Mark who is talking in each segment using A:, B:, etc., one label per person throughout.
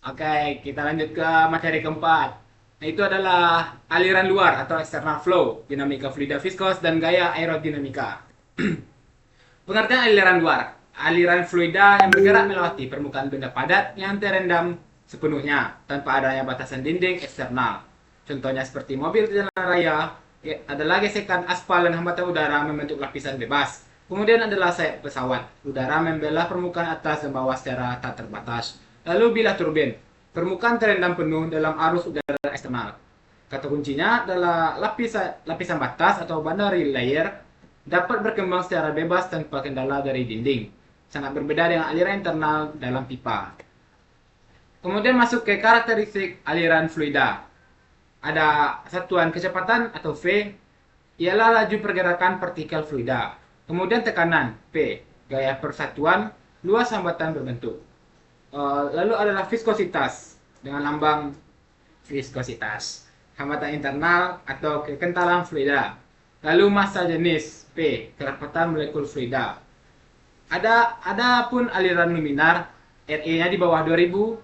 A: Oke, kita lanjut ke materi keempat. Nah, itu adalah aliran luar atau external flow, dinamika fluida viskos, dan gaya aerodinamika. Pengertian aliran luar. Aliran fluida yang bergerak melewati permukaan benda padat yang terendam sepenuhnya tanpa adanya batasan dinding eksternal. Contohnya seperti mobil di jalan raya, adalah gesekan aspal dan hambatan udara membentuk lapisan bebas. Kemudian adalah sayap pesawat. Udara membelah permukaan atas dan bawah secara tak terbatas. Lalu bilah turbin. Permukaan terendam penuh dalam arus udara eksternal. Kata kuncinya adalah lapisan batas atau boundary layer dapat berkembang secara bebas tanpa kendala dari dinding. Sangat berbeda dengan aliran internal dalam pipa. Kemudian masuk ke karakteristik aliran fluida. Ada satuan kecepatan atau V, ialah laju pergerakan partikel fluida. Kemudian tekanan P, gaya persatuan, luas hambatan berbentuk. Lalu adalah viskositas dengan lambang viskositas. Hambatan internal atau kekentalan fluida. Lalu massa jenis P, kerapatan molekul fluida. Ada pun aliran luminar, RE-nya di bawah 2000,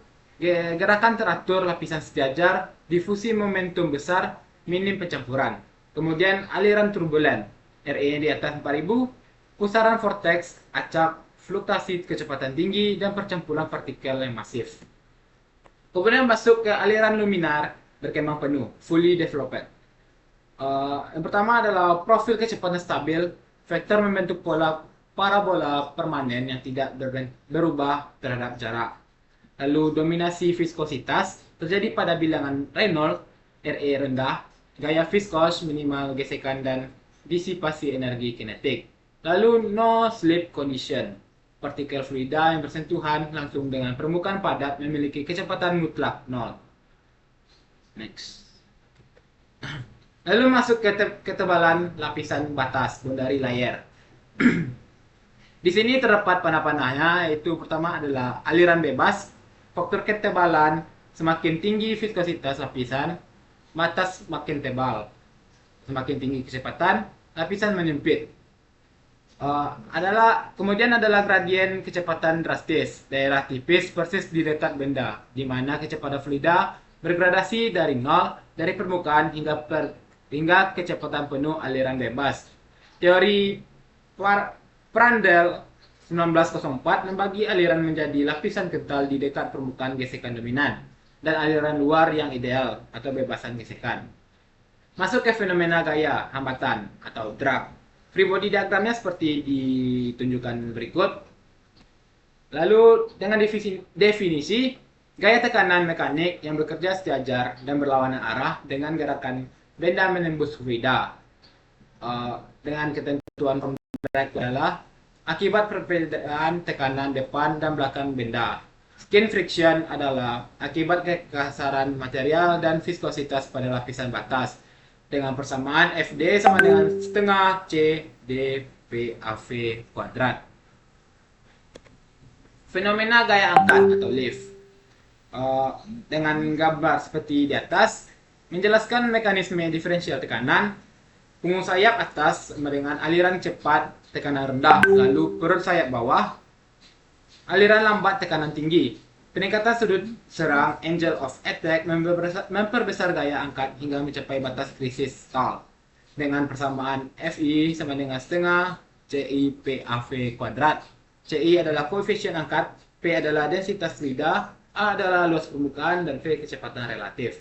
A: gerakan teratur, lapisan sejajar, difusi momentum besar, minim pencampuran. Kemudian aliran turbulen, RE-nya di atas 4000, pusaran vortex, acak, fluktuasi kecepatan tinggi, dan percampuran partikel yang masif. Kemudian masuk ke aliran luminar berkembang penuh, fully developed. Yang pertama adalah profil kecepatan stabil, vektor membentuk pola parabola permanen yang tidak berubah terhadap jarak. Lalu dominasi viskositas terjadi pada bilangan Reynolds, RE rendah, gaya viskos minimal gesekan dan disipasi energi kinetik. Lalu no slip condition, partikel fluida yang bersentuhan langsung dengan permukaan padat memiliki kecepatan mutlak 0. Next. Lalu masuk ke ketebalan lapisan batas, boundary layer. Di sini terdapat panah-panahnya, yaitu pertama adalah aliran bebas, faktor ketebalan, semakin tinggi viskositas lapisan, batas makin tebal. Semakin tinggi kecepatan, lapisan menyempit. Kemudian adalah gradien kecepatan drastis, daerah tipis persis di dekat benda, di mana kecepatan fluida bergradasi dari nol dari permukaan hingga kecepatan penuh aliran bebas. Teori Prandtl 1904 membagi aliran menjadi lapisan kental di dekat permukaan gesekan dominan dan aliran luar yang ideal atau bebasan gesekan. Masuk ke fenomena gaya hambatan atau drag. Free body diagramnya seperti ditunjukkan berikut. Lalu dengan definisi gaya tekanan mekanik yang bekerja sejajar dan berlawanan arah dengan gerakan benda menembus fluida. Dengan ketentuan pemberat adalah akibat perbedaan tekanan depan dan belakang benda. Skin friction adalah akibat kekasaran material dan viskositas pada lapisan batas. Dengan persamaan FD sama dengan setengah C D PAV kuadrat. Fenomena gaya angkat atau lift. Dengan gambar seperti di atas, menjelaskan mekanisme diferensial tekanan, punggung sayap atas dengan aliran cepat tekanan rendah, lalu perut sayap bawah, aliran lambat tekanan tinggi. Peningkatan sudut serang angle of attack memperbesar gaya angkat hingga mencapai batas krisis stall. Dengan persamaan FI sama dengan setengah CI PAV kuadrat. CI adalah koefisien angkat, P adalah densitas fluida, A adalah luas permukaan, dan V kecepatan relatif.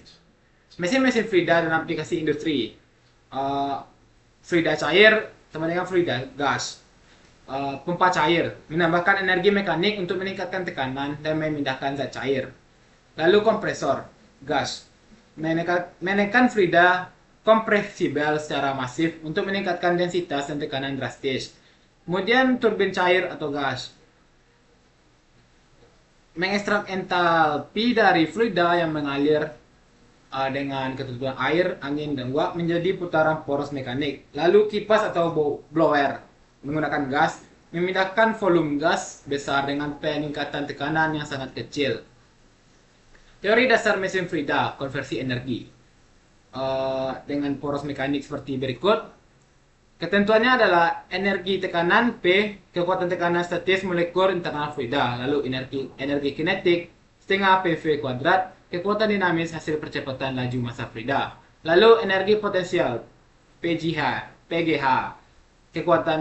A: Mesin-mesin fluida dan aplikasi industri. Fluida cair sama dengan fluida gas. Pompa cair menambahkan energi mekanik untuk meningkatkan tekanan dan memindahkan zat cair. Lalu kompresor gas menekan fluida kompresibel secara masif untuk meningkatkan densitas dan tekanan drastis. Kemudian turbin cair atau gas mengekstrak entalpi dari fluida yang mengalir dengan ketentuan air, angin, dan uap menjadi putaran poros mekanik. Lalu kipas atau blower menggunakan gas memindahkan volume gas besar dengan peningkatan tekanan yang sangat kecil. Teori dasar mesin fluida konversi energi dengan poros mekanik seperti berikut. Ketentuannya adalah energi tekanan P, kekuatan tekanan statis molekul internal fluida, lalu energi kinetik setengah PV kuadrat, kekuatan dinamis hasil percepatan laju massa fluida. Lalu energi potensial PGH, kekuatan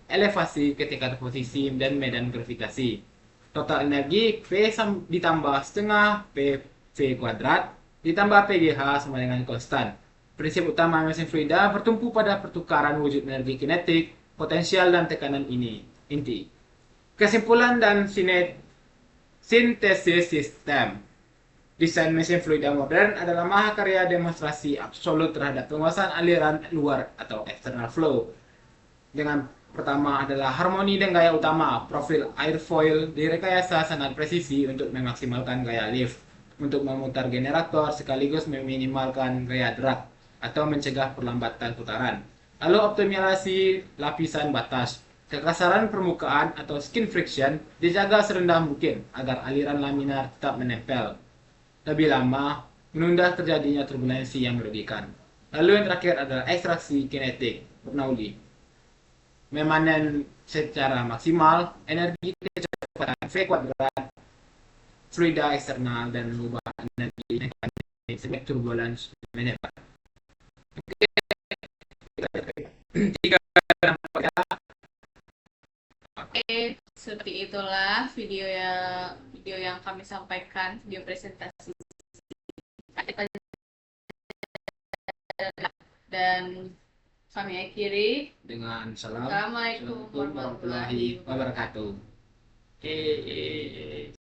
A: elevasi ketika posisi dan medan gravitasi. Total energi P ditambah setengah PV kuadrat ditambah PGH sama dengan konstan. Prinsip utama mesin fluida bertumpu pada pertukaran wujud energi kinetik, potensial, dan tekanan ini. Inti. Kesimpulan dan sintesis sistem. Desain mesin fluida modern adalah mahakarya demonstrasi absolut terhadap penguasaan aliran luar atau external flow. Dengan pertama adalah harmoni dan gaya utama. Profil airfoil direkayasa sangat presisi untuk memaksimalkan gaya lift, untuk memutar generator sekaligus meminimalkan gaya drag atau mencegah perlambatan putaran. Lalu optimalisasi lapisan batas. Kekasaran permukaan atau skin friction dijaga serendah mungkin agar aliran laminar tetap menempel. Lebih lama menunda terjadinya turbulensi yang merugikan. Lalu yang terakhir adalah ekstraksi kinetik Bernoulli. Memanen secara maksimal energi kecepatan V kuadrat fluida eksternal dan mengubah energi mekanik sebagai turbulence maneuver. Tiga dampaknya.
B: Oke, seperti itulah video yang kami sampaikan, video presentasi. Dan kami akhiri
A: Dengan
B: Assalamualaikum warahmatullahi wabarakatuh.
A: wabarakatuh.